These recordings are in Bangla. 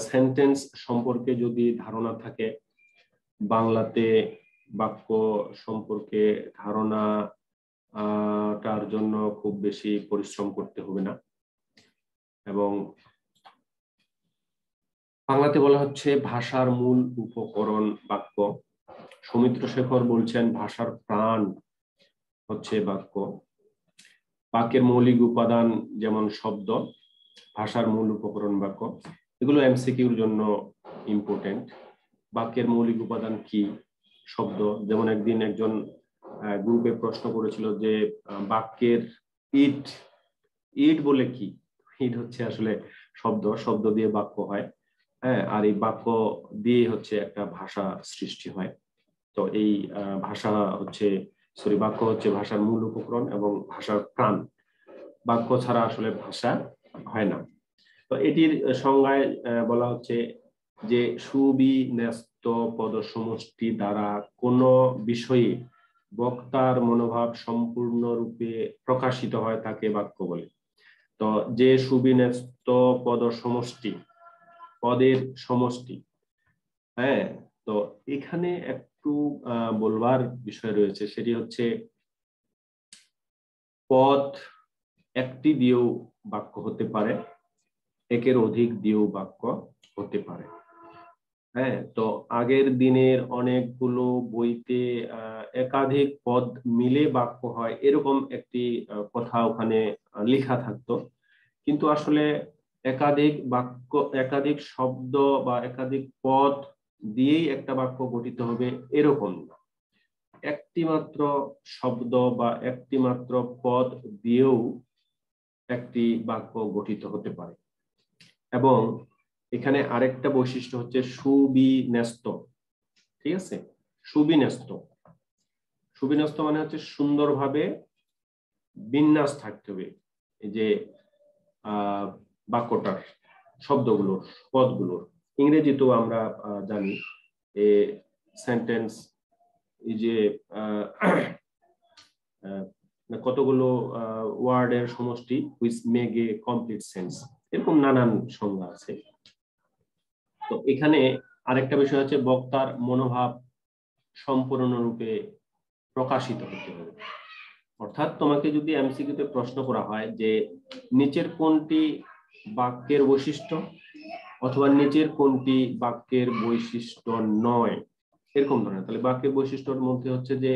সেন্টেন্স সম্পর্কে যদি ধারণা থাকে, বাংলাতে বাক্য সম্পর্কে ধারণা তার জন্য খুব বেশি পরিশ্রম করতে হবে না। এবং বাংলাতে বলা হচ্ছে ভাষার মূল উপকরণ বাক্য। সৌমিত্র শেখর বলছেন ভাষার প্রাণ হচ্ছে বাক্য। বাক্যের মৌলিক উপাদান যেমন শব্দ, ভাষার মূল উপকরণ বাক্য, এগুলো এমসিকিউর জন্য ইম্পর্টেন্ট। বাক্যের মৌলিক উপাদান কি? শব্দ। যেমন একদিন একজন গ্রুপে প্রশ্ন করেছিল যে বাক্যের ইট, ইট বলে কি? ইট হচ্ছে আসলে শব্দ, শব্দ দিয়ে বাক্য হয়। হ্যাঁ, আর এই বাক্য দিয়ে হচ্ছে একটা ভাষা সৃষ্টি হয়। তো এই ভাষা হচ্ছে বাক্য হচ্ছে ভাষার মূল উপকরণ এবং ভাষার প্রাণ। বাক্য ছাড়া আসলে ভাষা হয় না। তো এটির সংজ্ঞায় বলা হচ্ছে যে সুবিন্যস্ত পদ সমষ্টি দ্বারা কোনো বিষয়ে বক্তার মনোভাব সম্পূর্ণরূপে প্রকাশিত হয় তাকে বাক্য বলে। তো যে সুবিন্যস্ত পদ সমষ্টি, পদের সমষ্টি, হ্যাঁ, তো এখানে একটু বলবার বিষয় রয়েছে, সেটি হচ্ছে পদ একটি দিয়েও বাক্য হতে পারে, একের অধিক দিয়েও বাক্য হতে পারে। হ্যাঁ, তো আগের দিনের অনেকগুলো বইতে একাধিক পদ মিলে বাক্য হয় এরকম একটি কথা ওখানে লেখা থাকতো। কিন্তু আসলে একাধিক বাক্য, একাধিক শব্দ বা একাধিক পদ দিয়েই একটা বাক্য গঠিত হবে এরকম না। একটি মাত্র শব্দ বা একটি মাত্র পদ দিয়েও একটি বাক্য গঠিত হতে পারে। এবং এখানে আরেকটা বৈশিষ্ট্য হচ্ছে সুবিন্যস্ত। ঠিক আছে, সুবিন্যস্ত, সুবিন্যস্ত মানে হচ্ছে সুন্দরভাবে বিন্যাস থাকতে হবে। এই যে বাক্যটার, শব্দগুলোর, পদগুলোর। ইংরেজিতেও আমরা জানি এ সেন্টেন্স, এই যে কতগুলো ওয়ার্ডের সমষ্টি, which make a complete sense, এরকম নানান সংজ্ঞা আছে। তো এখানে আরেকটা বিষয় হচ্ছে বক্তার মনোভাব সম্পূর্ণরূপে প্রকাশিত হতে হবে। অর্থাৎ তোমাকে যদি এমসিকিউতে প্রশ্ন করা হয় যে নিচের কোনটি বাক্যের বৈশিষ্ট্য অথবা নিচের কোনটি বাক্যের বৈশিষ্ট্য নয়, এরকম ধরনের, তাহলে বাক্যের বৈশিষ্ট্যের মধ্যে হচ্ছে যে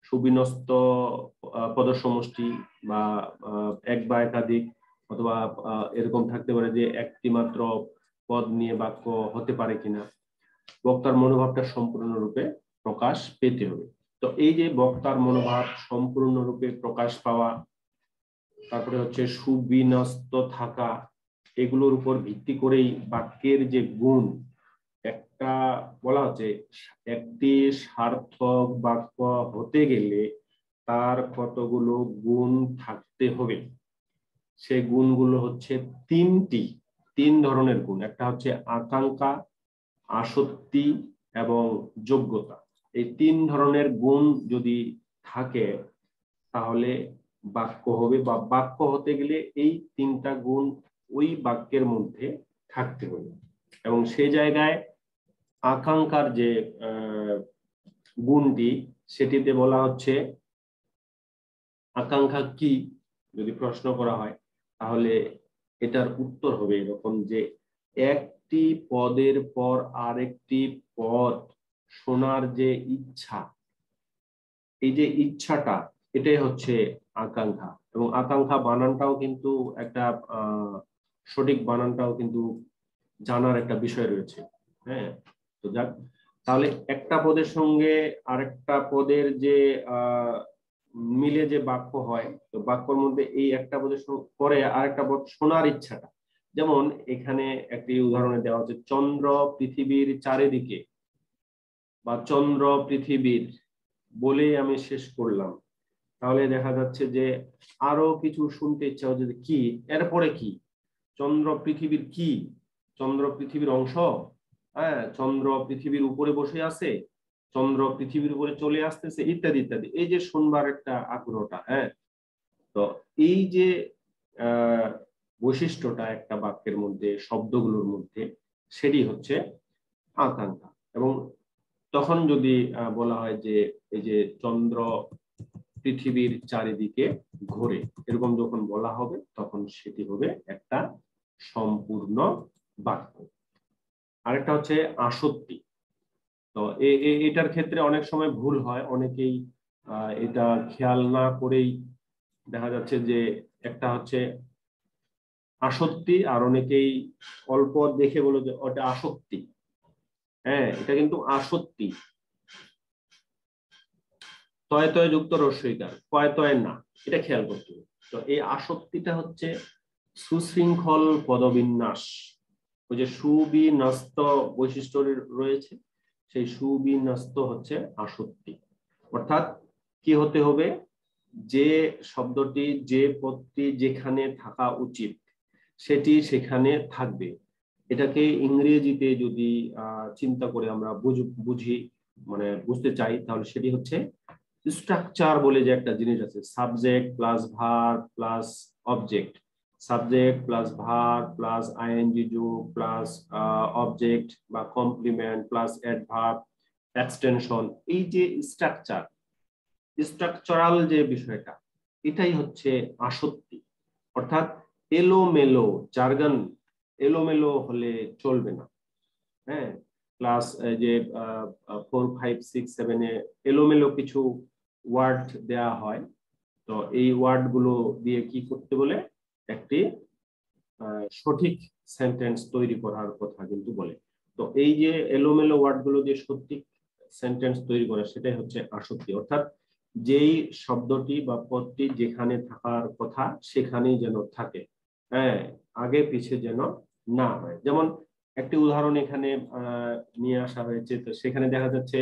সুবিন্যস্ত পদ সমষ্টি বা এক বা একাধিক, অথবা এরকম থাকতে পারে যে একটি মাত্র পদ নিয়ে বাক্য হতে পারে কিনা, বক্তার মনোভাবটা সম্পূর্ণরূপে প্রকাশ পেতে হবে। তো এই যে বক্তার মনোভাব সম্পূর্ণরূপে প্রকাশ পাওয়া, তারপরে হচ্ছে সুবিন্যস্ত থাকা, এগুলোর উপর ভিত্তি করেই বাক্যের যে গুণ, একটা বলা হচ্ছে একটি সার্থক বাক্য হতে গেলে তার কতগুলো গুণ থাকতে হবে। সেই গুণগুলো হচ্ছে তিন ধরনের গুণ। একটা হচ্ছে আকাঙ্ক্ষা, আসক্তি এবং যোগ্যতা। এই তিন ধরনের গুণ যদি থাকে তাহলে বাক্য হবে, বা বাক্য হতে গেলে এই তিনটা গুণ ওই বাক্যের মধ্যে থাকতে হবে। এবং সেই জায়গায় আকাঙ্ক্ষার যে গুণটি, সেটিতে বলা হচ্ছে, আকাঙ্ক্ষা কি যদি প্রশ্ন করা হয় তাহলে এটার উত্তর হবে এরকম যে একটি পদের পর আরেকটি পদ শোনার যে ইচ্ছা, এই যে ইচ্ছাটা, এটাই হচ্ছে আকাঙ্ক্ষা। এবং আকাঙ্ক্ষা বানানটাও কিন্তু একটা সঠিক বানানটাও কিন্তু জানার একটা বিষয় রয়েছে। হ্যাঁ, তো যাক, তাহলে একটা পদের সঙ্গে আরেকটা পদের যে মিলে যে বাক্য হয়, তো বাক্যর মধ্যে এই একটা পদের পরে আরেকটা পদ শোনার ইচ্ছাটা, যেমন এখানে একটি উদাহরণে দেওয়া হচ্ছে চন্দ্র পৃথিবীর চারিদিকে, বা চন্দ্র পৃথিবীর বলেই আমি শেষ করলাম। তাহলে দেখা যাচ্ছে যে আরো কিছু শুনতে ইচ্ছা হচ্ছে যে কি, এরপরে কি, চন্দ্র পৃথিবীর কি, চন্দ্র পৃথিবীর অংশ, হ্যাঁ, চন্দ্র পৃথিবীর উপরে বসে আছে, চন্দ্র পৃথিবীর উপরে চলে আসতেছে, ইত্যাদি ইত্যাদি। এই যে শুনবার একটা আগ্রহটা, হ্যাঁ, তো এই যে বৈশিষ্ট্যটা একটা বাক্যের মধ্যে, শব্দগুলোর মধ্যে, সেটি হচ্ছে আকাঙ্ক্ষা। এবং তখন যদি বলা হয় যে এই যে চন্দ্র পৃথিবীর চারিদিকে ঘোরে, এরকম যখন বলা হবে তখন সেটি হবে একটা সম্পূর্ণ বাক্য। আরেকটা হচ্ছে আসক্তি। তো এটার ক্ষেত্রে অনেক সময় ভুল হয়, অনেকেই এটা খেয়াল না করেই দেখা যাচ্ছে যে একটা হচ্ছে আসক্তি, আর অনেকেই অল্প দেখে বলে যে ওটা আসক্তি। হ্যাঁ, এটা কিন্তু আসক্তি, তয় তয় যুক্ত রস্বইকার, কয় তয় না, এটা খেয়াল করতে হবে। তো এই আসক্তিটা হচ্ছে সুশৃঙ্খল পদবিন্যাস, ওই যে সুবিন্যস্ত বৈশিষ্ট্য রয়েছে, সেই সুবিন্যস্ত হচ্ছে আসক্তি। অর্থাৎ কি হতে হবে, যে শব্দটি, যে পদটি যেখানে থাকা উচিত সেটি সেখানে থাকবে। এটাকে ইংরেজিতে যদি চিন্তা করে আমরা বুঝি, মানে বুঝতে চাই, তাহলে সেটি হচ্ছে স্ট্রাকচার বলে যে একটা জিনিস আছে, subject plus verb plus object, subject plus verb plus ING যোগ প্লাস অবজেক্ট বা কমপ্লিমেন্ট প্লাস অ্যাডভার্ব এক্সটেনশন, এই যে স্ট্রাকচার, স্ট্রাকচারাল যে বিষয়টা, এটাই হচ্ছে আসক্তি। অর্থাৎ এলোমেলো জার্গন, এলোমেলো হলে চলবে না। হ্যাঁ, ক্লাস যে 4, 5, 6, 7 এ এলোমেলো কিছু ওয়ার্ড দেয়া হয়। তো এই ওয়ার্ড গুলো দিয়ে কি করতে বলে, একটি সঠিক সেন্টেন্স তৈরি করার কথা কিন্তু বলে। তো এই যে এলোমেলো ওয়ার্ড গুলো দিয়ে সঠিক সেন্টেন্স তৈরি করা, সেটাই হচ্ছে আসক্তি। অর্থাৎ যেই শব্দটি বা পদটি যেখানে থাকার কথা সেখানেই যেন থাকে, হ্যাঁ, আগে পিছে যেন না হয়। যেমন একটি উদাহরণ এখানে নিয়ে আসা হয়েছে, তো সেখানে দেখা যাচ্ছে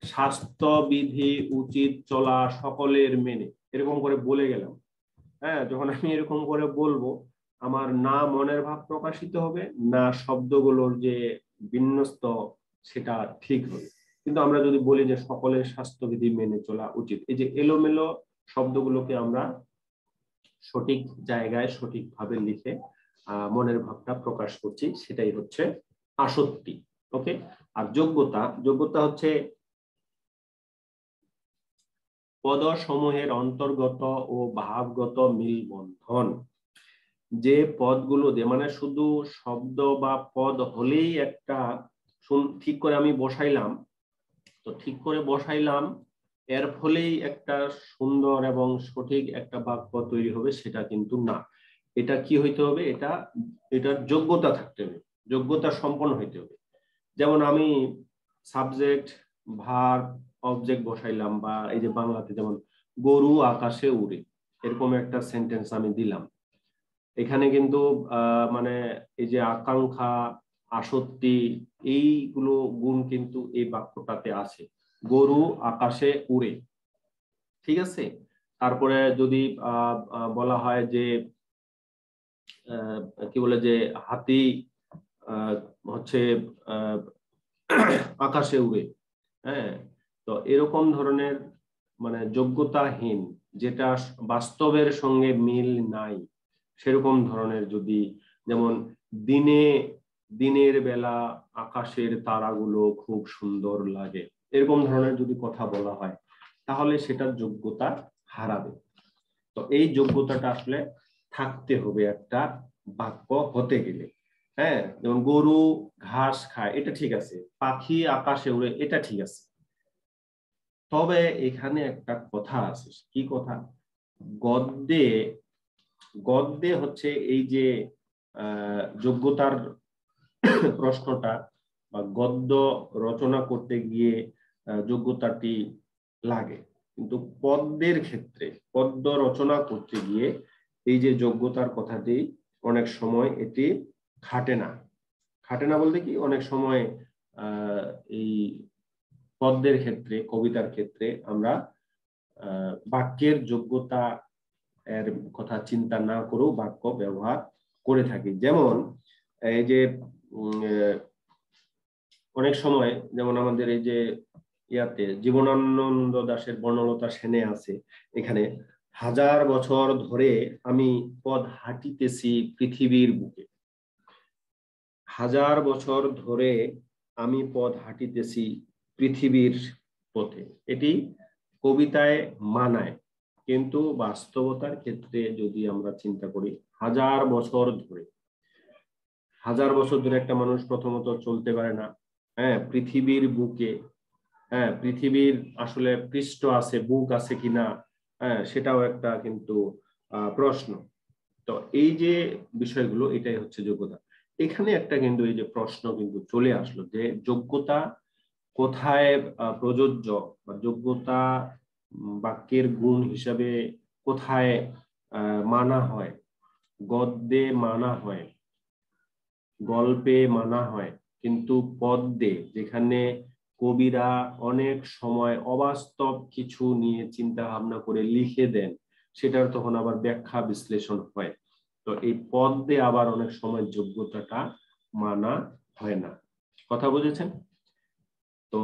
স্বাস্থ্যবিধি উচিত চলা সকলের মেনে, এরকম করে বলে গেলাম। হ্যাঁ, যখন আমি এরকম করে বলবো, আমার না মনের ভাব প্রকাশিত হবে, না শব্দগুলোর যে বিন্যস্ত সেটা ঠিক হবে। কিন্তু আমরা যদি বলি যে সকলের স্বাস্থ্যবিধি মেনে চলা উচিত, এই যে এলোমেলো শব্দগুলোকে আমরা সঠিক জায়গায় সঠিকভাবে লিখে মনের ভাবটা প্রকাশ করছি, সেটাই হচ্ছে আসক্তি। ওকে। আর যোগ্যতা, যোগ্যতা হচ্ছে পদসমূহের অন্তর্গত ও ভাবগত মিলবন্ধন। যে পদগুলো দিয়ে, মানে শুধু শব্দ বা পদ হলেই একটা ঠিক করে আমি বসাইলাম, তো ঠিক করে বসাইলাম এর ফলেই একটা সুন্দর এবং সঠিক একটা বাক্য তৈরি হবে, সেটা কিন্তু না। এটা কি হইতে হবে, এটার যোগ্যতা থাকতে হবে, যোগ্যতা সম্পন্ন হইতে হবে। যেমন আমি সাবজেক্ট ভার্ব অবজেক্ট বসাইলাম, বা এই যে বাংলাতে যেমন গরু আকাশে উড়ে, এরকম একটা সেন্টেন্স আমি দিলাম। এখানে কিন্তু মানে এই যে আকাঙ্ক্ষা, আসক্তি, এইগুলো গুণ কিন্তু এই বাক্যটাতে আছে। গরু আকাশে উড়ে, ঠিক আছে। তারপরে যদি বলা হয় যে কি বলে যে হাতি হচ্ছে আকাশে উড়ে, হ্যাঁ, তো এরকম ধরনের মানে যোগ্যতাহীন, যেটা বাস্তবের সঙ্গে মিল নাই, সেরকম ধরনের যদি, যেমন দিনে, দিনের বেলা আকাশের তারাগুলো খুব সুন্দর লাগে, এরকম ধরনের যদি কথা বলা হয়, তাহলে সেটার যোগ্যতা হারাবে। তো এই যোগ্যতাটা আসলে থাকতে হবে একটা বাক্য হতে গেলে। হ্যাঁ, যেমন গরু ঘাস খায়, এটা ঠিক আছে, পাখি আকাশে উড়ে, এটা ঠিক আছে। তবে এখানে একটা কথা আছে, কি কথা, গদ্যে, গদ্যে হচ্ছে এই যে যোগ্যতার প্রশ্নটা, বা গদ্য রচনা করতে গিয়ে যোগ্যতাটি লাগে, কিন্তু পদ্যের ক্ষেত্রে, পদ্য রচনা করতে গিয়ে এই যে যোগ্যতার কথাটি অনেক সময় এটি খাটে না। খাটে না বলতে কি, অনেক সময় এই পদ্যের ক্ষেত্রে, কবিতার ক্ষেত্রে আমরা বাক্যের যোগ্যতা এর কথা চিন্তা না করেও বাক্য ব্যবহার করে থাকি। যেমন এই যে অনেক সময়, যেমন আমাদের এই যে ইয়াতে জীবনানন্দ দাশের বর্ণলতা সেনে আছে, এখানে হাজার বছর ধরে আমি পথ হাঁটিতেছি পৃথিবীর বুকে। হাজার বছর ধরে আমি পথ হাঁটিতেছি পৃথিবীর পথে। এটি কবিতায় মানায়, কিন্তু বাস্তবতার ক্ষেত্রে যদি আমরা চিন্তা করি, হাজার বছর ধরে, হাজার বছর ধরে একটা মানুষ প্রথমত চলতে পারে না। হ্যাঁ, পৃথিবীর বুকে, হ্যাঁ, পৃথিবীর আসলে পৃষ্ঠ আছে, বুক আছে কিনা, হ্যাঁ, সেটাও একটা কিন্তু প্রশ্ন। তো এই যে বিষয়গুলো, এটাই হচ্ছে যোগ্যতা। এখানে একটা কিন্তু এই যে প্রশ্ন কিন্তু চলে আসলো যে যোগ্যতা কোথায় প্রযোজ্য, বা যোগ্যতা বাক্যের গুণ হিসাবে কোথায় মানা হয়। গদ্যে মানা হয়, গল্পে মানা হয়, কিন্তু পদ্যে, যেখানে কবিরা অনেক সময় অবাস্তব কিছু নিয়ে চিন্তা ভাবনা করে লিখে দেন, সেটার তখন আবার ব্যাখ্যা বিশ্লেষণ হয়। তো এই পদ্যে আবার অনেক সময় যোগ্যতাটা মানা হয় না। কথা বুঝেছেন? তো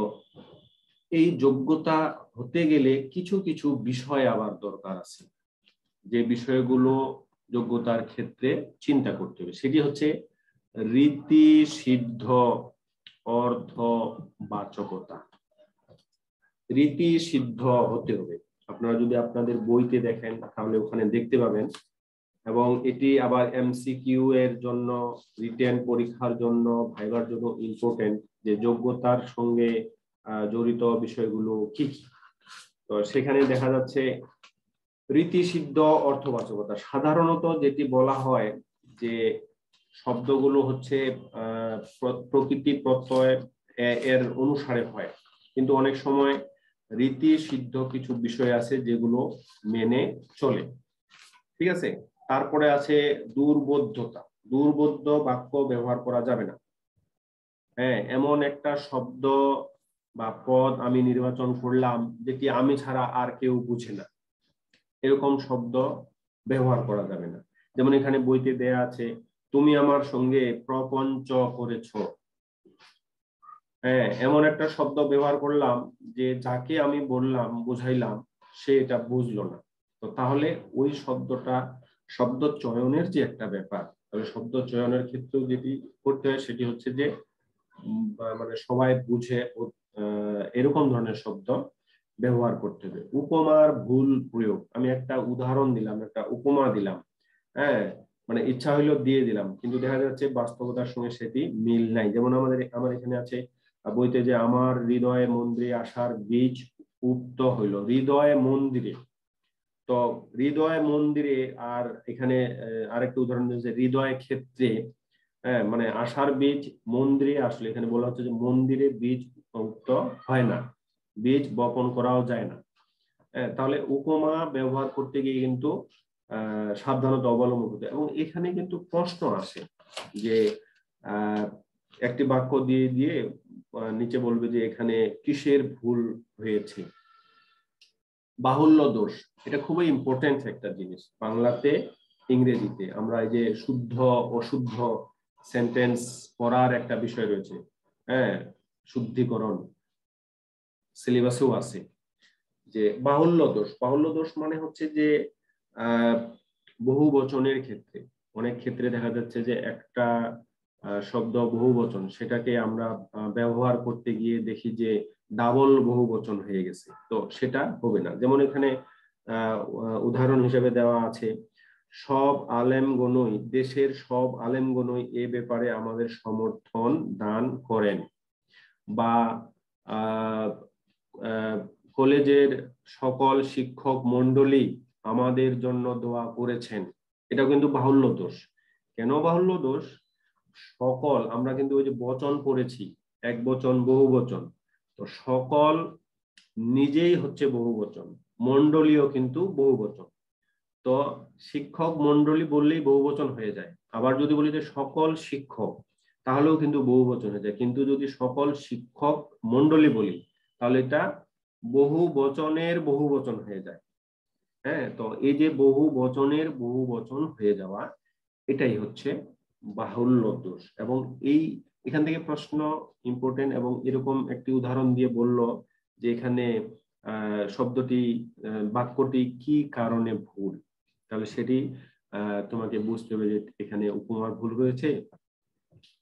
এই যোগ্যতা হতে গেলে কিছু কিছু বিষয় আবার দরকার আছে, যে বিষয়গুলো যোগ্যতার ক্ষেত্রে চিন্তা করতে হবে। সেটি হচ্ছে রীতি সিদ্ধ অর্থবাচকতা। রীতি সিদ্ধ হতে হবে। আপনারা যদি আপনাদের বইতে দেখেন তাহলে ওখানে দেখতে পাবেন, এবং এটি আবার এমসিকিউ এর জন্য, রিটেন পরীক্ষার জন্য, ভাইবার জন্য ইম্পর্টেন্ট, যে যোগ্যতার সঙ্গে জড়িত বিষয়গুলো কি কি। তো সেখানে দেখা যাচ্ছে রীতিসিদ্ধ অর্থবাচকতা। সাধারণত যেটি বলা হয় যে শব্দগুলো হচ্ছে প্রকৃতি প্রত্যয় এর অনুসারে হয়, কিন্তু অনেক সময় রীতি সিদ্ধ কিছু বিষয় আছে যেগুলো মেনে চলে। ঠিক আছে? তারপরে আছে দুর্বোধ্যতা। দুর্বোধ্য বাক্য ব্যবহার করা যাবে না। হ্যাঁ, এমন একটা শব্দ বা পদ আমি নির্বাচন করলাম যেটি আমি ছাড়া আর কেউ বুঝে না, এরকম শব্দ ব্যবহার করা যাবে না। যেমন এখানে বইতে দেয়া আছে, তুমি আমার সঙ্গে প্রপঞ্চ করেছ। হ্যাঁ, এমন একটা শব্দ ব্যবহার করলাম যে যাকে আমি বললাম, বুঝাইলাম, সে এটা বুঝলো না। তো তাহলে ওই শব্দটা, শব্দ চয়নের যে একটা ব্যাপার, তাহলে শব্দ চয়নের ক্ষেত্রেও যেটি করতে হয় সেটি হচ্ছে যে মানে সবাই বুঝে এরকম ধরনের শব্দ ব্যবহার করতে হবে। উপমার ভুল প্রয়োগ। আমি একটা উদাহরণ দিলাম, একটা উপমা দিলাম, হ্যাঁ, মানে ইচ্ছা হইলো দিয়ে দিলাম, কিন্তু দেখা যাচ্ছে বাস্তবতার সঙ্গে সেটি মিল নাই। যেমন আমার এখানে আছে বইতে যে আমার হৃদয়ে মন্দিরে আসার বীজ উক্ত হইল। হৃদয়ে মন্দিরে, তো হৃদয় মন্দিরে, আর এখানে আরেকটা উদাহরণ দিয়েছে হৃদয় ক্ষেত্রে। হ্যাঁ, মানে আশার বীজ মন্দিরে আসলে, এখানে বলা হচ্ছে যে মন্দিরে বীজ উক্ত হয় না, বীজ বপন করাও যায় না। তাহলে উপমা ব্যবহার করতে গিয়ে কিন্তু সাবধানতা অবলম্বন করতে। এবং এখানে কিন্তু প্রশ্ন আসে যে একটি বাক্য দিয়ে দিয়ে নিচে বলবে যে এখানে কিসের ভুল হয়েছে। বাহুল্য দোষ, এটা খুবই ইম্পর্টেন্ট একটা জিনিস। বাংলাতে, ইংরেজিতে আমরা এই যে শুদ্ধ অশুদ্ধ সেন্টেন্স পড়ার একটা বিষয় রয়েছে, হ্যাঁ, শুদ্ধিকরণ সিলেবাসেও আছে। যে বাহুল্য দোষ, বাহুল্য দোষ মানে হচ্ছে যে বহু বচনের ক্ষেত্রে, অনেক ক্ষেত্রে দেখা যাচ্ছে যে একটা শব্দ বহু বচন, সেটাকে আমরা ব্যবহার করতে গিয়ে দেখি যে ডাবল বহু বচন হয়ে গেছে। তো সেটা হবে না। যেমন এখানে উদাহরণ হিসেবে দেওয়া আছে, সব আলেমগণই, দেশের সব আলেমগণই এ ব্যাপারে আমাদের সমর্থন দান করেন, বা কলেজের সকল শিক্ষক মন্ডলী আমাদের জন্য দোয়া করেছেন। এটা কিন্তু বাহুল্য দোষ। কেন বাহুল্য দোষ? সকল, আমরা কিন্তু ওই যে বচন পড়েছি, এক বচন বহু বচন, তো সকল নিজেই হচ্ছে বহু বচন, মন্ডলীও কিন্তু বহু বচন। তো শিক্ষক মন্ডলী বললেই বহু বচন হয়ে যায়। আবার যদি বলি যে সকল শিক্ষক, তাহলেও কিন্তু বহু বচন হয়ে যায়। কিন্তু যদি সকল শিক্ষক মন্ডলী বলি, তাহলে এটা বহু বচনের বহু বচন হয়ে যায়। হ্যাঁ, তো এই যে বহু বচনের বহু বচন হয়ে যাওয়া, এটাই হচ্ছে বাহুল্য দোষ। এবং এখান থেকে প্রশ্ন ইম্পর্টেন্ট, এবং এরকম একটি উদাহরণ দিয়ে বলল যে এখানে শব্দটি বাক্যটি কি কারণে ভুল, তাহলে সেটি তোমাকে বুঝতে হবে যে এখানে উপমার ভুল রয়েছে,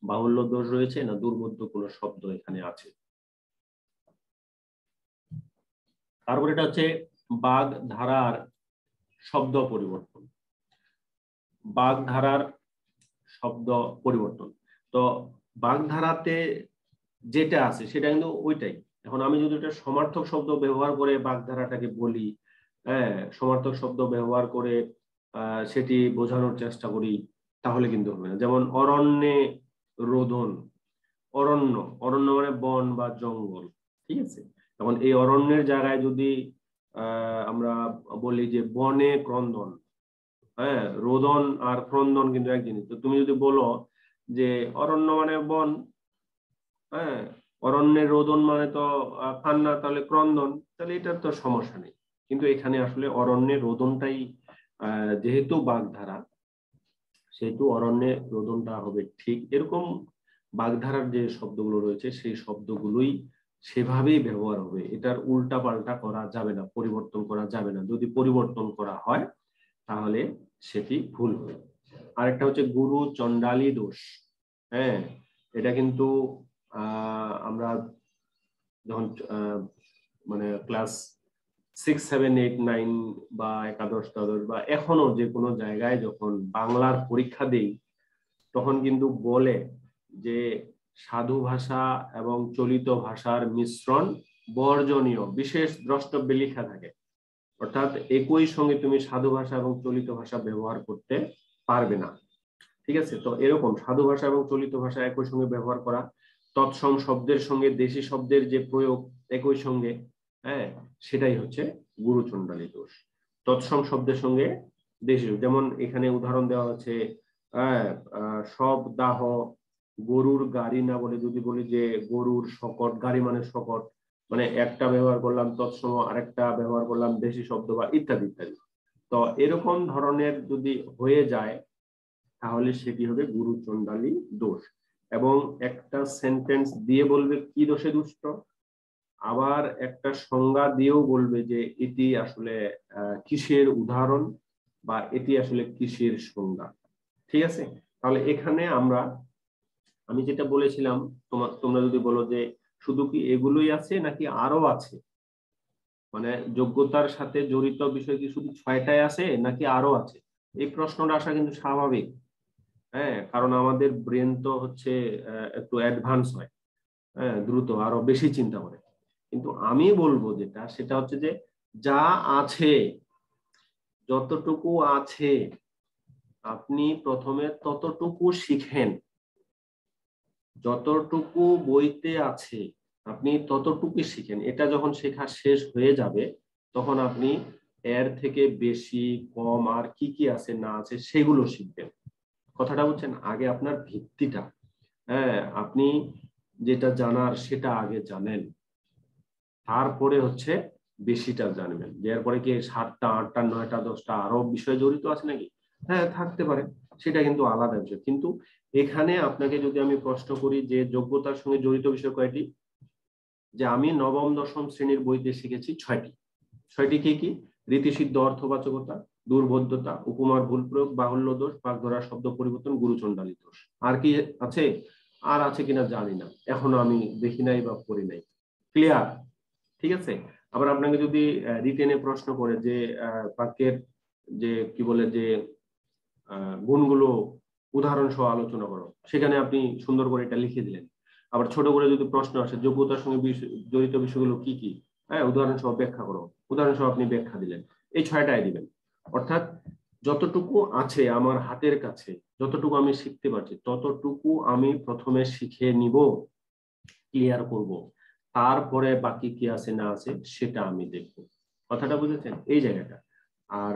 বাহুল্য দোষ রয়েছে, না দুর্বোধ্য কোনো শব্দ এখানে আছে। তারপর এটা হচ্ছে বাগধারার শব্দ পরিবর্তন। বাগধারার শব্দ পরিবর্তন, তো বাগধারাতে যেটা আছে সেটা কিন্তু ওইটাই। এখন আমি যদি এটা সমার্থক শব্দ ব্যবহার করে বাগধারাটাকে বলি, হ্যাঁ, সমার্থক শব্দ ব্যবহার করে সেটি বোঝানোর চেষ্টা করি, তাহলে কিন্তু হবে না। যেমন অরণ্যে রোদন, অরণ্য, অরণ্য মানে বন বা জঙ্গল, ঠিক আছে। এখন এই অরণ্যের জায়গায় যদি আমরা বলি যে বনে ক্রন্দন, হ্যাঁ, রোদন আর ক্রন্দন কিন্তু এক জিনিস। তো তুমি যদি বলো যে অরণ্য মানে বন, হ্যাঁ, অরণ্যের রোদন মানে তো কান্না, তাহলে ক্রন্দন, তাহলে এটার তো সমস্যা নেই। কিন্তু এখানে আসলে অরণ্যের রোদনটাই যেহেতু বাগধারা, সেহেতু অরণ্যে রোদনটা হবে ঠিক। এরকম বাগধারার যে শব্দগুলো রয়েছে সেই শব্দগুলোই সেভাবেই ব্যবহার হবে, এটার উল্টা পাল্টা করা যাবে না, পরিবর্তন করা যাবে না। যদি পরিবর্তন করা হয় তাহলে সেটি ভুল হবে। আরেকটা হচ্ছে গুরু চণ্ডালী দোষ। হ্যাঁ, এটা কিন্তু আমরা যখন মানে ক্লাস 6, 7, 8, 9 বা একাদশ দ্বাদশ বা এখনো যে কোনো জায়গায় যখন বাংলার পরীক্ষা দেই, তখন কিন্তু বলে যে সাধু ভাষা এবং চলিত ভাষার মিশ্রণ বর্জনীয়, বিশেষ দ্রষ্টব্যে লেখা থাকে। অর্থাৎ একই সঙ্গে তুমি সাধু ভাষা এবং চলিত ভাষা ব্যবহার করতে পারবে না, ঠিক আছে। তো এরকম সাধু ভাষা এবং চলিত ভাষা একই সঙ্গে ব্যবহার করা, তৎসম শব্দের সঙ্গে দেশি শব্দের যে প্রয়োগ একই সঙ্গে, হ্যাঁ, সেটাই হচ্ছে গুরুচণ্ডালী দোষ। তৎসম শব্দের সঙ্গে দেশি, যেমন এখানে উদাহরণ দেওয়া হচ্ছে, সব দাহ গরুর গাড়ি না বলে যদি বলি যে গরুর শকট, গাড়ি মানে শকট, মানে একটা ব্যবহার করলাম তৎসম, আরেকটা ব্যবহার করলাম দেশি শব্দ বা ইত্যাদি ইত্যাদি। তো এরকম ধরনের যদি হয়ে যায় তাহলে সেটি হবে গুরুচণ্ডালী দোষ। এবং একটা সেন্টেন্স দিয়ে বলবে কি দোষে দুষ্ট, আবার একটা সংজ্ঞা দিয়েও বলবে যে এটি আসলে কিসের উদাহরণ বা এটি আসলে কিসের সংজ্ঞা, ঠিক আছে। তাহলে এখানে আমি যেটা বলেছিলাম, তোমরা যদি বলো যে শুধু কি এগুলোই আছে নাকি আরো আছে, মানে যোগ্যতার সাথে জড়িত বিষয় কি শুধু 6টাই আছে নাকি আরো আছে, এই প্রশ্নটা আসা কিন্তু স্বাভাবিক। হ্যাঁ, কারণ আমাদের ব্রেন তো হচ্ছে একটু অ্যাডভান্স হয়, হ্যাঁ, দ্রুত আরো বেশি চিন্তা করে। কিন্তু আমি বলবো যেটা, সেটা হচ্ছে যে যা আছে, যতটুকু আছে আপনি প্রথমে ততটুকু শিখেন, যতটুকু বইতে আছে আপনি ততটুকু শিখেন। এটা যখন শেখা শেষ হয়ে যাবে তখন আপনি এর থেকে বেশি কম আর কি কি আছে না আছে সেগুলো শিখবেন। কথাটা বুঝছেন? আগে আপনার ভিত্তিটা, হ্যাঁ, আপনি যেটা জানার সেটা আগে জানেন, তারপরে হচ্ছে বেশিটা জানবেন। এরপরে কি 7টা 8টা 9টা 10টা আরো বিষয় জড়িত আছে নাকি? হ্যাঁ, থাকতে পারে, সেটা কিন্তু আলাদা বিষয়। কিন্তু এখানে আপনাকে যদি আমি প্রশ্ন করি যে যোগ্যতার সঙ্গে জড়িত বিষয় কয়টি, যে আমি নবম দশম শ্রেণীর বইতে শিখেছি 6টি। 6টি কি কি? রীতিসিদ্ধ অর্থবাচকতা, দুর্বোধ্যতা, উপমার ভুল প্রয়োগ, বাহুল্য দোষ, বাগধারার শব্দ পরিবর্তন, গুরুচণ্ডালী দোষ। আর কি আছে? আর আছে কিনা জানি না, এখনো আমি দেখি নাই বা পড়ি নাই। ক্লিয়ার? ঠিক আছে। আবার আপনাকে যদি রিটেনে প্রশ্ন করে যে বাক্যের যে কি বলে যে গুণগুলো উদাহরণ সহ আলোচনা করো, সেখানে আপনি সুন্দর করে এটা লিখে দিলেন। আবার ছোট করে যদি প্রশ্ন আসে যোগ্যতার সঙ্গে জড়িত বিষয়গুলো কি কি, হ্যাঁ, উদাহরণ সহ ব্যাখ্যা করো, উদাহরণ সহ আপনি ব্যাখ্যা দিলেন। এই 6টাই দিবেন। অর্থাৎ যতটুকু আছে আমার হাতের কাছে, যতটুকু আমি শিখতে পারছি ততটুকু আমি প্রথমে শিখে নিব, ক্লিয়ার করব, তারপরে বাকি কি আছে না আছে সেটা আমি দেখব। কথাটা বুঝেছেন? এই জায়গাটা। আর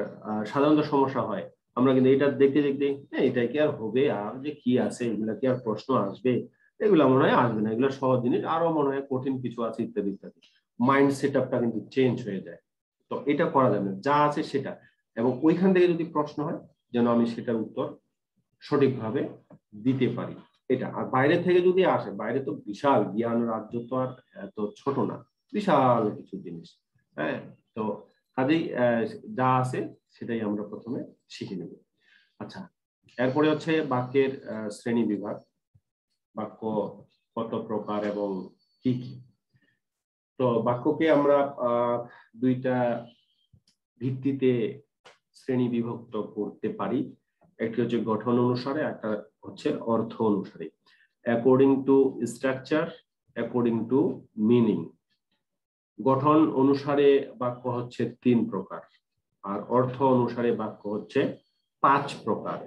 সাধারণত সমস্যা হয়, আমরা কিন্তু এটা দেখতে দেখতে এটা কি আর হবে, আর যে কি আছে এগুলা কি আর প্রশ্ন আসবে, এগুলা মনে হয় আসবে না, এগুলো সহজ জিনিস, আরো মনে হয় কঠিন কিছু আছে ইত্যাদি ইত্যাদি। মাইন্ড সেট আপটা কিন্তু চেঞ্জ হয়ে যায়। তো এটা করা যাবে না, যা আছে সেটা। এবং ওইখান থেকে যদি প্রশ্ন হয় যেন আমি সেটার উত্তর সঠিকভাবে দিতে পারি, এটা। আর বাইরে থেকে যদি আসে, বাইরে তো বিশাল জ্ঞান রাজ্য, তো আর এত ছোট না, বিশাল কিছু জিনিস। হ্যাঁ, তো কাজেই যা আছে সেটাই আমরা প্রথমে শিখে নেব। আচ্ছা, এরপরে হচ্ছে বাক্যের শ্রেণী বিভাগ, বাক্য কত প্রকার এবং কি কি। তো বাক্যকে আমরা দুইটা ভিত্তিতে শ্রেণী বিভক্ত করতে পারি। একটি হচ্ছে গঠন অনুসারে, একটা হচ্ছে অর্থ অনুসারে। According to structure, according to meaning. গঠন অনুসারে বাক্য হচ্ছে 3 প্রকার, আর অর্থ অনুসারে বাক্য হচ্ছে 5 প্রকার।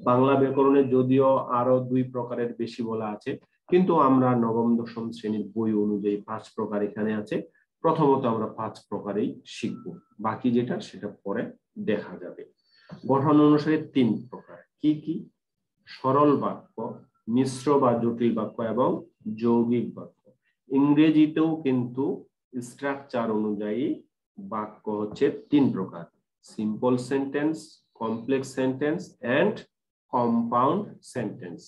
বাংলা ব্যাকরণে যদিও আরো 2 প্রকারের বেশি বলা আছে, কিন্তু আমরা নবম দশম শ্রেণীর বই অনুযায়ী 5 প্রকার এখানে আছে। প্রথমত আমরা 5 প্রকারেই শিখবো, বাকি যেটা সেটা পরে দেখা যাবে। গঠন অনুসারে 3 প্রকার, কি কি? সরল বাক্য, মিশ্র বা জটিল বাক্য এবং যৌগিক বাক্য। ইংরেজিতেও কিন্তু স্ট্রাকচার অনুযায়ী বাক্য হচ্ছে 3 প্রকার: simple sentence, complex sentence and compound sentence.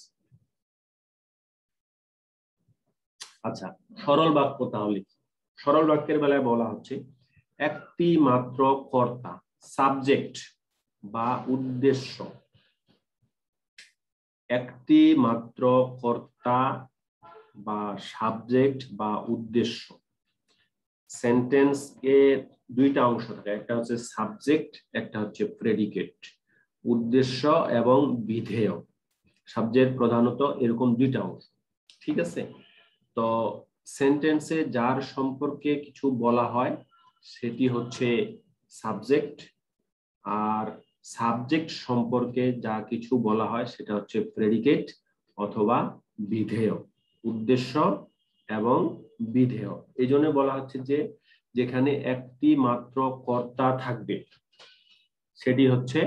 আচ্ছা, সরল বাক্য তাহলে কি? সরল বাক্যের বেলায় বলা হচ্ছে একটি মাত্র কর্তা, সাবজেক্ট বা উদ্দেশ্য, একটি মাত্র কর্তা বা সাবজেক্ট বা উদ্দেশ্য। সেন্টেন্স এর 2টা অংশ থাকে, একটা হচ্ছে সাবজেক্ট, একটা হচ্ছে প্রেডিকেট। উদ্দেশ্য এবং বিধেয়। সাবজেক্ট প্রধানত এরকম 2টা অংশ, ঠিক আছে? তো সেন্টেন্সে যার সম্পর্কে কিছু বলা হয় সেটি হচ্ছে সাবজেক্ট, আর সাবজেক্ট সম্পর্কে যা কিছু বলা হয় সেটা হচ্ছে প্রেডিকেট অথবা বিধেয়। উদ্দেশ্য এবং বিধেয়। এই জন্য বলা হচ্ছে যে যেখানে একটি মাত্র কর্তা থাকবে সেটি হচ্ছে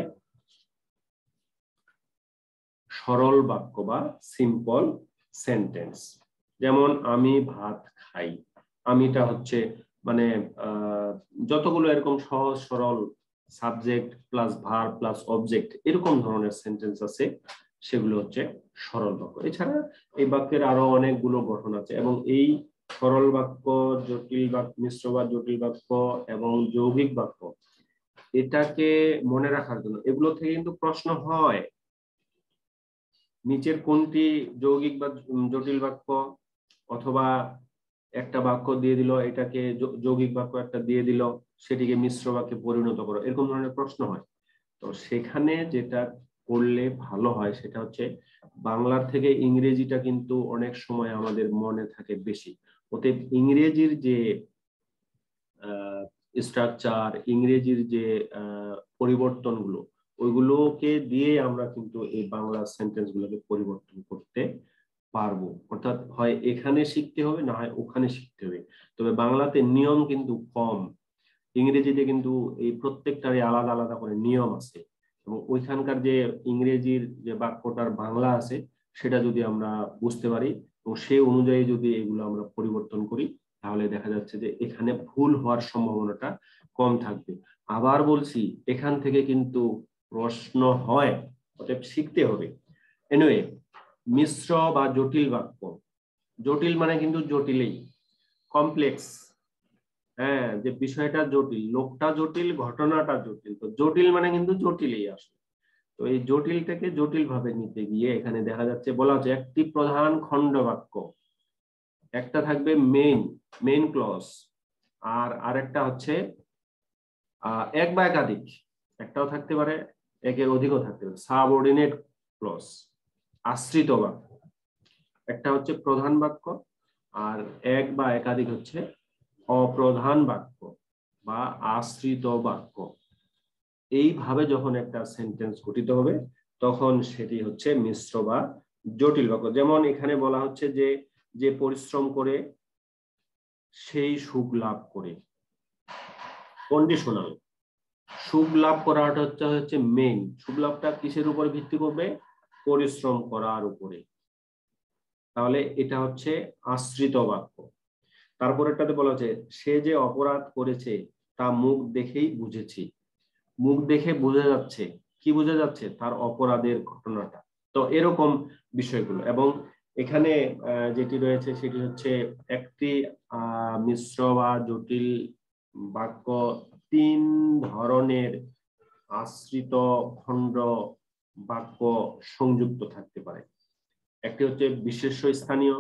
সরল বাক্য বা সিম্পল সেন্টেন্স। যেমন আমি ভাত খাই, আমিটা হচ্ছে মানে যতগুলো এরকম সহজ সরল subject plus verb plus object এরকম ধরনের সেন্টেন্স আছে, সেগুলো হচ্ছে সরল বাক্য। এছাড়া এই বাক্যের আরো অনেকগুলো গঠন আছে, এবং এই সরল বাক্য, জটিল বাক্য, মিশ্র বা জটিল বাক্য এবং যৌগিক বাক্য, এটাকে মনে রাখার জন্য এগুলো থেকে কিন্তু প্রশ্ন হয়। নিচের কোনটি যৌগিক বা জটিল বাক্য, অথবা একটা বাক্য দিয়ে দিল, এটাকে যৌগিক বাক্য একটা দিয়ে দিল, সেটিকে মিশ্র বাক্যে পরিণত করো, এরকম ধরনের প্রশ্ন হয়। তো সেখানে যেটা করলে ভালো হয় সেটা হচ্ছে বাংলার থেকে ইংরেজিটা কিন্তু অনেক সময় আমাদের মনে থাকে বেশি। অতএব ইংরেজির যে স্ট্রাকচার, ইংরেজির যে পরিবর্তনগুলো, ওইগুলোকে দিয়ে আমরা কিন্তু এই বাংলা সেন্টেন্স গুলোকে পরিবর্তন করতে পারবো। অর্থাৎ হয় এখানে শিখতে হবে, না হয় ওখানে শিখতে হবে। তবে বাংলাতে নিয়ম কিন্তু কম, ইংরেজিতে কিন্তু এই প্রত্যেকটারই আলাদা আলাদা করে নিয়ম আছে, এবং ওইখানকার যে ইংরেজির যে বাক্যটার বাংলা আছে সেটা যদি আমরা বুঝতে পারি এবং সেই অনুযায়ী যদি এগুলো আমরা পরিবর্তন করি, তাহলে দেখা যাচ্ছে যে এখানে ভুল হওয়ার সম্ভাবনাটা কম থাকবে। আবার বলছি, এখান থেকে কিন্তু প্রশ্ন হয়, অতএব শিখতে হবে। এনিওয়ে, মিশ্র বা জটিল বাক্য, জটিল মানে কিন্তু জটিলই, কমপ্লেক্স, হ্যাঁ, যে বিষয়টা জটিল, লোকটা জটিল, ঘটনাটা জটিল, তো জটিল মানে কিন্তু জটিলই আসে। তো এই জটিলটাকে জটিল ভাবে নিতে গিয়ে এখানে দেখা যাচ্ছে বলা হচ্ছে একটি প্রধান খণ্ড বাক্য, একটা থাকবে মেইন ক্লজ, আর আরেকটা হচ্ছে এক বা একাধিক, একটাও থাকতে পারে, একের অধিকও থাকতে পারে, সাবঅর্ডিনেট ক্লজ, আশ্রিত বাক্য। একটা হচ্ছে প্রধান বাক্য, আর এক বা একাধিক হচ্ছে অপ্রধান বাক্য বা আশ্রিত বাক্য। এইভাবে যখন একটা সেন্টেন্স গঠিত হবে তখন সেটি হচ্ছে মিশ্র বা জটিল বাক্য। যেমন এখানে বলা হচ্ছে যে যে পরিশ্রম করে সেই সুখ লাভ করে, কন্ডিশনাল। সুখ লাভ করাটা হচ্ছে মেইন, সুখ লাভটা কিসের উপর ভিত্তি করবে? পরিশ্রম করার উপরে। তাহলে এটা হচ্ছে আশ্রিত বাক্য। তারপরেরটাতে বলা হচ্ছে সে যে অপরাধ করেছে তা মুখ দেখেই বুঝেছি। মুখ দেখে বোঝা যাচ্ছে, কি বোঝা যাচ্ছে? তার অপরাধের ঘটনাটা। তো এরকম বিষয়গুলো। এবং এখানে যেটি রয়েছে সেটি হচ্ছে একটি মিশ্র বা জটিল বাক্য তিন ধরনের আশ্রিত খণ্ড বাক্য সংযুক্ত থাকতে পারে। একটি হচ্ছে বিশেষ্য স্থানীয়,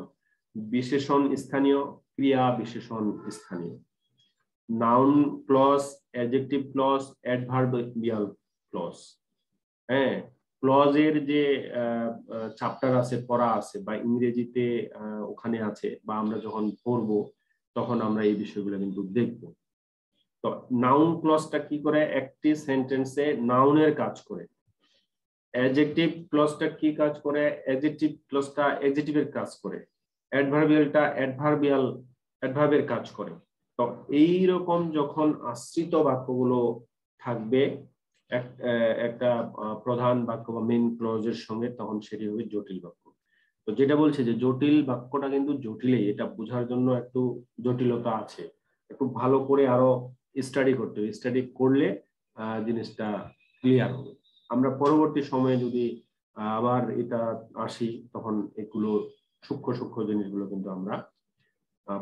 বিশেষণ স্থানীয়, ক্রিয়া বিশেষণ স্থানীয়। Noun clause, adjective clause, adverbial clause. হ্যাঁ, ক্লজের যে চ্যাপ্টার আছে, পড়া আছে বা ইংরেজিতে ওখানে আছে, বা আমরা যখন পড়বো তখন আমরা এই বিষয়গুলো কিন্তু দেখবো। তো নাউন ক্লজটা কি করে? একটি সেন্টেন্সে নাউনের কাজ করে। অ্যাডজেক্টিভ ক্লজটা কি কাজ করে? অ্যাডজেক্টিভ ক্লজটা অ্যাডজেক্টিভের কাজ করে। অ্যাডভার্বিয়ালটা অ্যাডভার্বের কাজ করে। তো এই রকম যখন আশ্রিত বাক্যগুলো থাকবে একটা প্রধান বাক্য বা মেইন ক্লজের সঙ্গে, তখন সেটি হবে জটিল বাক্য। তো যেটা বলছে যে জটিল বাক্যটা কিন্তু জটিলই, এটা বোঝার জন্য একটু জটিলতা আছে, একটু ভালো করে আরো স্টাডি করতে হবে। স্টাডি করলে জিনিসটা ক্লিয়ার হবে। আমরা পরবর্তী সময়ে যদি আবার এটা আসি, তখন এগুলো সূক্ষ্ম সূক্ষ্ম জিনিসগুলো কিন্তু আমরা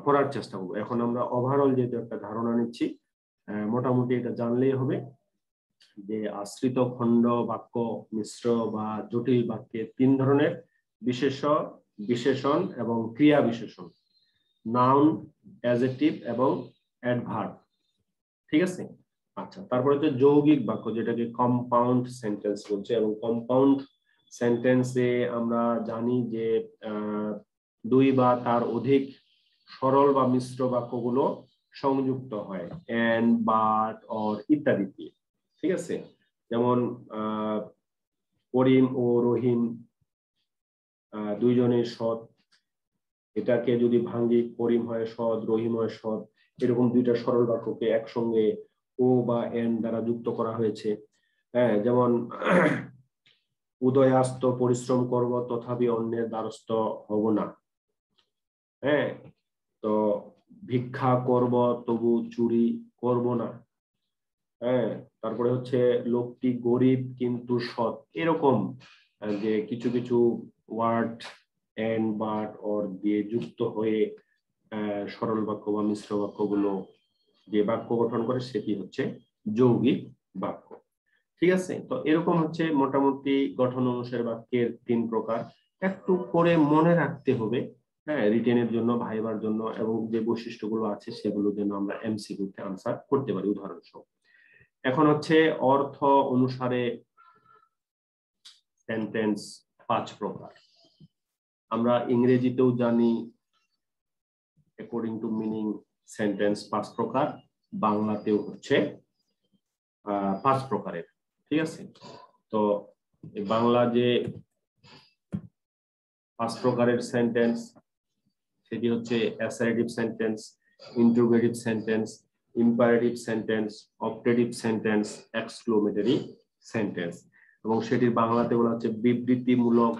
পড়ার চেষ্টা করবো। এখন আমরা ওভারঅল যেহেতু একটা ধারণা নিচ্ছি, মোটামুটি এটা জানলেই হবে যে আশ্রিত খণ্ড বাক্য, মিশ্র বা জটিল বাক্যে তিন ধরনের: বিশেষ্য, বিশেষণ এবং ক্রিয়া বিশেষণ। নাউন, অ্যাডজেক্টিভ এবং অ্যাডভার্ব। ঠিক আছে? আচ্ছা, তারপরে হচ্ছে যৌগিক বাক্য, যেটাকে কম্পাউন্ড সেন্টেন্স বলছে। এবং কম্পাউন্ড সেন্টেন্সে আমরা জানি যে দুই বা তার অধিক সরল বা মিশ্র বাক্যগুলো সংযুক্ত হয় এন্ড, বাট, অর ইত্যাদি দিয়ে। ঠিক আছে? যেমন করিম ও রহিম দুইজনের সৎ, এটাকে যদি ভাঙ্গি, করিম হয় সৎ, রহিম হয় সৎ, এরকম দুইটা সরল বাক্যকে একসঙ্গে ও বা এন দ্বারা যুক্ত করা হয়েছে। হ্যাঁ, যেমন উদয়াস্ত পরিশ্রম করব, তথাপি অন্যের দ্বারস্থ হব না। হ্যাঁ, তো ভিক্ষা করব, তবু চুরি করব না। হ্যাঁ, তারপরে হচ্ছে লোকটি গরিব কিন্তু সৎ। এরকম যে কিছু কিছু ওয়ার্ড এন্ড, বাট, অর দিয়ে যুক্ত হয়ে সরল বাক্য বা মিশ্র বাক্যগুলো যে বাক্য গঠন করে, সেটি হচ্ছে যৌগিক বাক্য। ঠিক আছে? তো এরকম হচ্ছে মোটামুটি গঠন অনুসারে বাক্যের তিন প্রকার। একটু করে মনে রাখতে হবে, হ্যাঁ, রিটেনের জন্য, ভাইবার জন্য, এবং যে বৈশিষ্ট্যগুলো আছে সেগুলো যেন আমরা এমসিকিউতে আনসার করতে পারি উদাহরণসহ। এখন হচ্ছে অর্থ অনুসারে সেন্টেন্স পাঁচ প্রকার। আমরা ইংরেজিতেও জানি অ্যাকর্ডিং টু মিনিং সেন্টেন্স পাঁচ প্রকার, বাংলাতেও হচ্ছে পাঁচ প্রকারের। ঠিক আছে? তো বাংলা যে পাঁচ প্রকারের সেন্টেন্স, সেটি হচ্ছে assertive sentence, interrogative sentence, imperative sentence, optative sentence, exclamatory sentence. এবং সেটির বাংলাতে বলা হচ্ছে বিবৃতিমূলক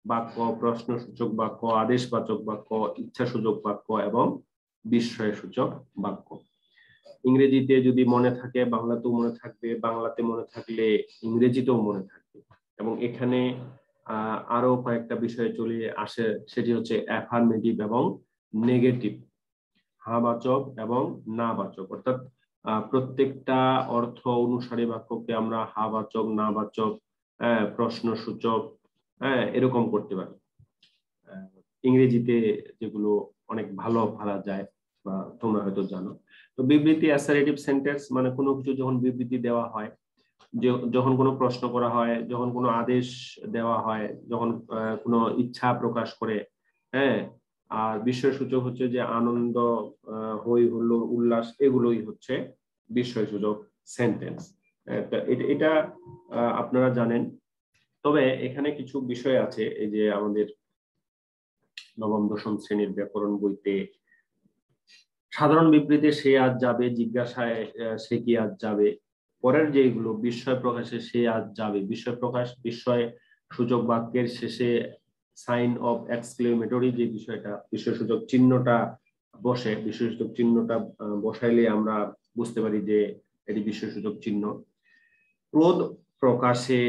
বাক্য, প্রশ্নসূচক বাক্য, আদেশবাচক বাক্য, ইচ্ছাসূচক বাক্য এবং বিস্ময়সূচক বাক্য। ইংরেজিতে যদি মনে থাকে, বাংলাতেও মনে থাকবে, বাংলাতে মনে থাকলে ইংরেজিতেও মনে থাকবে। এবং এখানে আরো কয়েকটা বিষয় চলে আসে, সেটি হচ্ছে অ্যাফার্মেটিভ এবং নেগেটিভ, হাবাচক এবং নাবাচক। অর্থাৎ প্রত্যেকটা অর্থ অনুসারে বাক্যকে আমরা হাবাচক, নাবাচক, প্রশ্নসূচক, এরকম করতে পারি। ইংরেজিতে যেগুলো অনেক ভালো ফেলা যায়, বা তোমরা হয়তো জানো। তো বিবৃতি, অ্যাসার্টিভ সেন্টেন্স মানে কোনো কিছু যখন বিবৃতি দেওয়া হয়, যখন কোনো প্রশ্ন করা হয়, যখন কোনো আদেশ দেওয়া হয়, যখন কোনো ইচ্ছা প্রকাশ করে। হ্যাঁ, আর বিস্ময়সূচক হচ্ছে যে আনন্দ, হই হুল্লোড়, উল্লাস, এগুলোই হচ্ছে বিস্ময়সূচক সেন্টেন্স। এটা আপনারা জানেন। তবে এখানে কিছু বিষয় আছে, এই যে আমাদের নবম দশম শ্রেণীর ব্যাকরণ বইতে সাধারণ বিবৃতি সে আজ যাবে, জিজ্ঞাসায় সে কি আজ যাবে, পরের যেগুলো বিস্ময় প্রকাশে সে আজ যাবে, বিস্ময় প্রকাশ, বিস্ময় সূচক বাক্যের শেষে সাইন অফ এক্সক্লেমেটরি যে বিষয়টা, বিস্ময় সূচক চিহ্নটা বসে, বিস্ময় সূচক চিহ্নটা বসাইলে আমরা বুঝতে পারি যে এটি বিস্ময় সূচক চিহ্ন। ক্রোধ প্রকাশে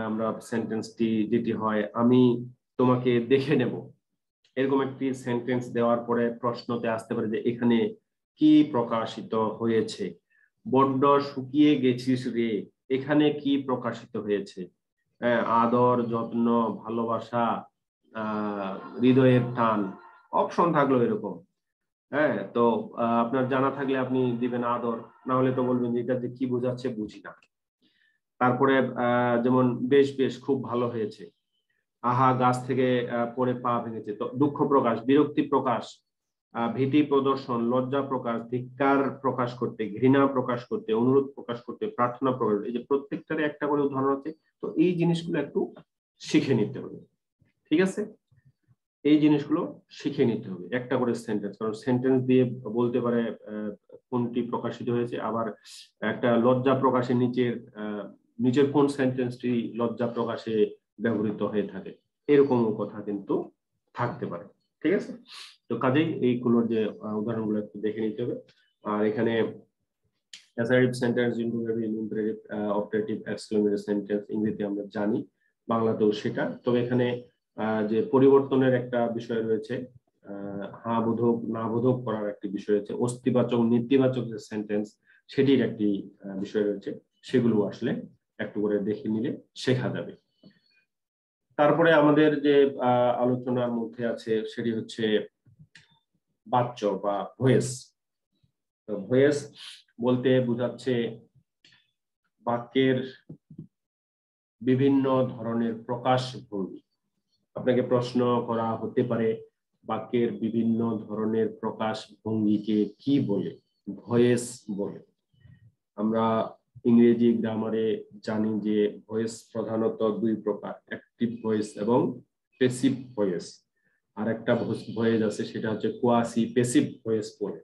আমরা সেন্টেন্সটি যেটি হয়, আমি তোমাকে দেখে নেব, এরকম একটি সেন্টেন্স দেওয়ার পরে প্রশ্নতে আসতে পারে যে এখানে কি প্রকাশিত হয়েছে? বড্ড শুকিয়ে গেছিস রে, এখানে কি প্রকাশিত হয়েছে? আদর, যত্ন, ভালোবাসা, হৃদয়ের টান, অপশন থাকলো এরকম। হ্যাঁ, তো আপনার জানা থাকলে আপনি দিবেন আদর, না হলে তো বলবেন যে এটা যে কি বোঝাচ্ছে বুঝি না। তারপরে যেমন বেশ বেশ খুব ভালো হয়েছে, আহা গাছ থেকে পড়ে পা ভেঙেছে। তো দুঃখ প্রকাশ, বিরক্তি প্রকাশ, ভীতি প্রদর্শন, লজ্জা প্রকাশ, ধিক্কার প্রকাশ করতে, ঘৃণা প্রকাশ করতে, অনুরোধ প্রকাশ করতে, প্রার্থনা প্রকাশ, এই যে প্রত্যেকটারে একটা করে উদাহরণ আছে। তো এই জিনিসগুলো একটু শিখে নিতে হবে, ঠিক আছে? এই জিনিসগুলো শিখে নিতে হবে একটা করে সেন্টেন্স, কারণ সেন্টেন্স দিয়ে বলতে পারে কোনটি প্রকাশিত হয়েছে, আবার একটা লজ্জা প্রকাশের নিচের কোন সেন্টেন্সটি লজ্জা প্রকাশে ব্যবহৃত হয়ে থাকে, এরকম কথা কিন্তু থাকতে পারে, ঠিক আছে? তো কাজেই এইগুলোর যে উদাহরণগুলো একটু দেখে নিতে হবে। আর এখানে assertive sentence, interrogative, imperative, operative, exclamatory sentence ইংরেজিতে আমরা জানি, বাংলাতেও সেটা। তবে এখানে যে পরিবর্তনের একটা বিষয় রয়েছে, হ্যাঁ বোধক না বোধক করার একটি বিষয় রয়েছে, অস্তিবাচক নেতিবাচক যে সেন্টেন্স সেটির একটি বিষয় রয়েছে, সেগুলো আসলে একটু করে দেখে নিলে শেখা যাবে। তারপরে আমাদের যে আলোচনার মধ্যে আছে সেটি হচ্ছে বাচ্য বা ভয়েস। ভয়েস বলতে বোঝাচ্ছে বাক্যের বিভিন্ন ধরনের প্রকাশ ভঙ্গি। আপনাকে প্রশ্ন করা হতে পারে বাক্যের বিভিন্ন ধরনের প্রকাশ ভঙ্গিকে কি বলে? ভয়েস বলে। আমরা ইংরেজি গ্রামারে জানি যে ভয়েস প্রধানত দুই প্রকার, অ্যাক্টিভ ভয়েস এবং প্যাসিভ ভয়েস। আর একটা ভয়েস আছে সেটা হচ্ছে কোয়াসি প্যাসিভ ভয়েস বলে।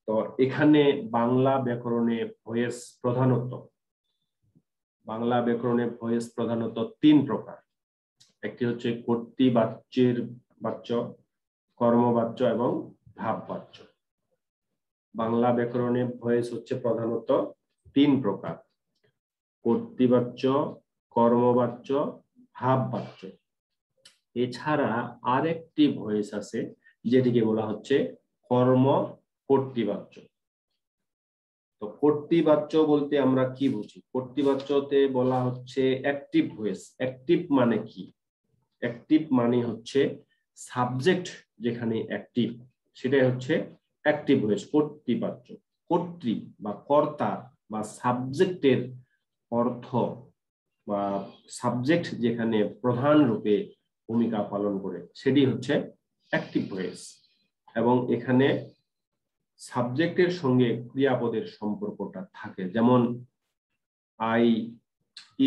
তো এখানে বাংলা ব্যাকরণে ভয়েস প্রধানত তিন প্রকার। একটি হচ্ছে কর্তৃবাচ্যের বাচ্য, কর্মবাচ্য এবং ভাববাচ্য। বাংলা ব্যাকরণে ভয়েস হচ্ছে প্রধানত তিন প্রকার: কর্তৃবাচ্য, কর্মবাচ্য, ভাববাচ্য। এছাড়া আরেকটি ভয়েস আছে যেটিকে বলা হচ্ছে কর্ম কর্তৃবাচ্য। তো কর্তৃবাচ্য বলতে আমরা কি বুঝি? কর্তৃবাচ্যতে বলা হচ্ছে অ্যাক্টিভ ভয়েস। অ্যাক্টিভ মানে কি? অ্যাক্টিভ মানে হচ্ছে সাবজেক্ট যেখানে অ্যাক্টিভ, সেটাই হচ্ছে অ্যাক্টিভ ভয়েস, কর্তৃবাচ্য। কর্তৃ বা কর্তা বা সাবজেক্টের অর্থ বা সাবজেক্ট যেখানে প্রধান রূপে ভূমিকা পালন করে সেটি হচ্ছে অ্যাক্টিভ ভয়েস। এবং এখানে সাবজেক্টের সঙ্গে ক্রিয়াপদের সম্পর্কটা থাকে, যেমন I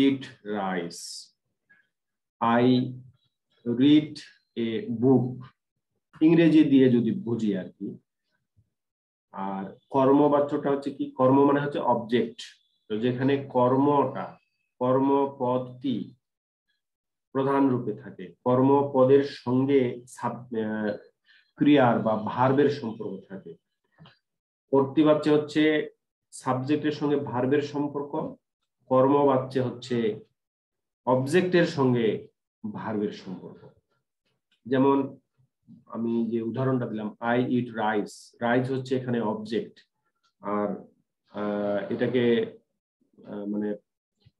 eat rice, I read a book, ইংরেজি দিয়ে যদি বুঝি আর কি। আর কর্মবাচ্যটা হচ্ছে কি? কর্ম মানে হচ্ছে অবজেক্ট। তো যেখানে কর্মপদটি প্রধান রূপে থাকে, কর্মপদের সঙ্গে ক্রিয়ার বা ভার্বের সম্পর্ক থাকে। কর্তৃবাচ্য হচ্ছে সাবজেক্টের সঙ্গে ভার্বের সম্পর্ক, কর্মবাচ্য হচ্ছে অবজেক্টের সঙ্গে ভার্বের সম্পর্ক। যেমন আমি যে উদাহরণটা দিলাম, আই ইট রাইস, রাইস হচ্ছে এখানে অবজেক্ট। আর এটাকে মানে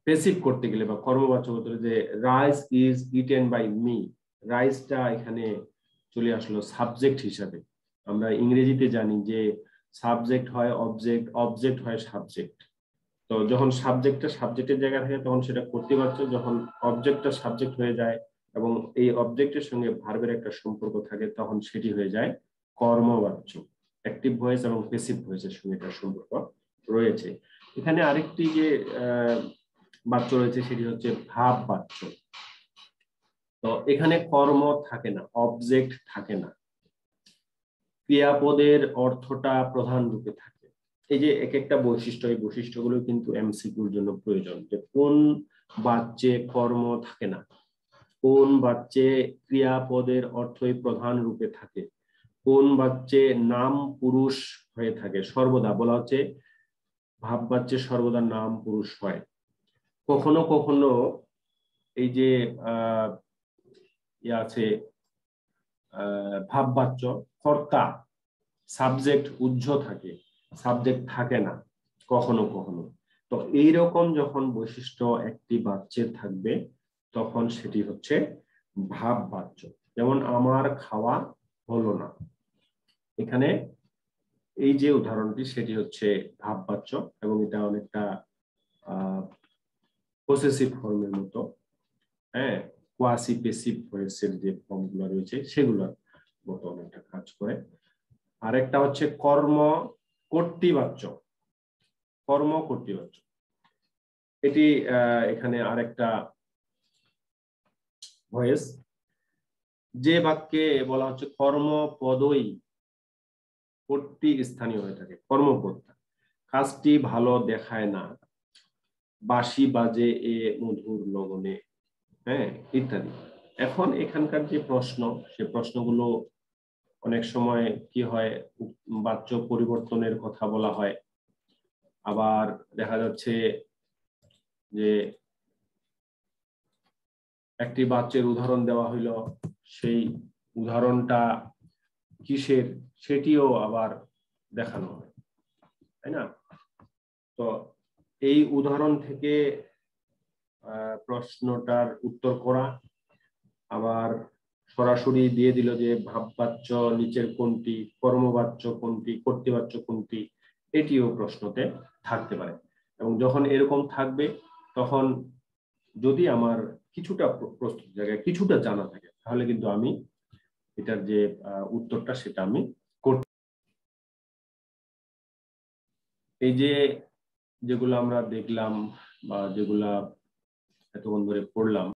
প্যাসিভ করতে গেলে বা কর্মবাচ্য করতে গেলে, যে rice is eaten by me, রাইসটা এখানে চলে আসলো সাবজেক্ট হিসাবে। আমরা ইংরেজিতে জানি যে সাবজেক্ট হয় অবজেক্ট, অবজেক্ট হয় সাবজেক্ট। তো যখন সাবজেক্টটা সাবজেক্টের জায়গায় থাকে তখন সেটা কর্তৃবাচ্য, যখন অবজেক্টটা সাবজেক্ট হয়ে যায় এবং এই অবজেক্টের সঙ্গে ভার্বের একটা সম্পর্ক থাকে তখন সেটি হয়ে যায় কর্মবাচ্য। অ্যাক্টিভ ভয়েস এবং প্যাসিভ ভয়েসের সঙ্গে একটা সম্পর্ক রয়েছে। এখানে আরেকটি যে বাচ্য রয়েছে সেটি হচ্ছে ভাব বাচ্য। তো এখানে কর্ম থাকে না, অবজেক্ট থাকে না, ক্রিয়াপদের অর্থটা প্রধান রূপে থাকে। এই যে এক একটা বৈশিষ্ট্য, এই বৈশিষ্ট্যগুলো কিন্তু এমসিকিউর জন্য প্রয়োজন, যে কোন বাচ্যে কর্ম থাকে না, কোন বাচ্যে ক্রিয়াপদের অর্থই প্রধান রূপে থাকে, কোন বাচ্যে নাম পুরুষ হয়ে থাকে। সর্বদা বলা হচ্ছে ভাব বাচ্যে সর্বদা নাম পুরুষ হয়। কখনো কখনো এই যে আছে ভাব বাচ্য কর্তা, সাবজেক্ট উহ্য থাকে, সাবজেক্ট থাকে না কখনো কখনো। তো এইরকম যখন বৈশিষ্ট্য একটি বাচ্যের থাকবে তখন সেটি হচ্ছে ভাব বাচ্য। যেমন আমার খাওয়া হলো না, এখানে এই যে উদাহরণটি সেটি হচ্ছে ভাব বাচ্য এবং এটা অনেকটা পসেসিভ ফর্মের মতো, হ্যাঁ, কোয়াসি পেসিভ ভয়েসের যে ফর্মগুলো রয়েছে সেগুলোর মতো অনেকটা কাজ করে। আরেকটা হচ্ছে কর্ম কর্তৃবাচ্য, কর্ম কর্তৃবাচ্য। এটি এখানে আরেকটা ভয়েস, যে বাক্যে বলা হচ্ছে কর্মপদই কর্তৃ স্থানীয় হয়ে থাকে, কর্মকর্তা, কাজটি ভালো দেখায় না, বাঁশি বাজে এ মধুর লগনে, হ্যাঁ, ইত্যাদি। এখন এখানকার যে প্রশ্ন, সে প্রশ্নগুলো অনেক সময় কি হয়, বাচ্য পরিবর্তনের কথা বলা হয়, আবার দেখা যাচ্ছে যে একটি বাচ্চের উদাহরণ দেওয়া হইল, সেই উদাহরণটা কিসের সেটিও আবার দেখানো হয়, তাই না? তো এই উদাহরণ থেকে প্রশ্নটার উত্তর করা, আবার সরাসরি দিয়ে দিল যে ভাববাচ্য নিচের কোনটি, কর্মবাচ্য কোনটি, কর্তৃবাচ্য কোনটি, এটিও প্রশ্নতে থাকতে পারে। এবং যখন এরকম থাকবে তখন যদি আমার কিছুটা প্রস্তুত জায়গায় কিছুটা জানা থাকে তাহলে কিন্তু আমি এটার যে উত্তরটা সেটা আমি করতে। এই যে যেগুলো আমরা দেখলাম বা যেগুলা এতক্ষণ ধরে পড়লাম,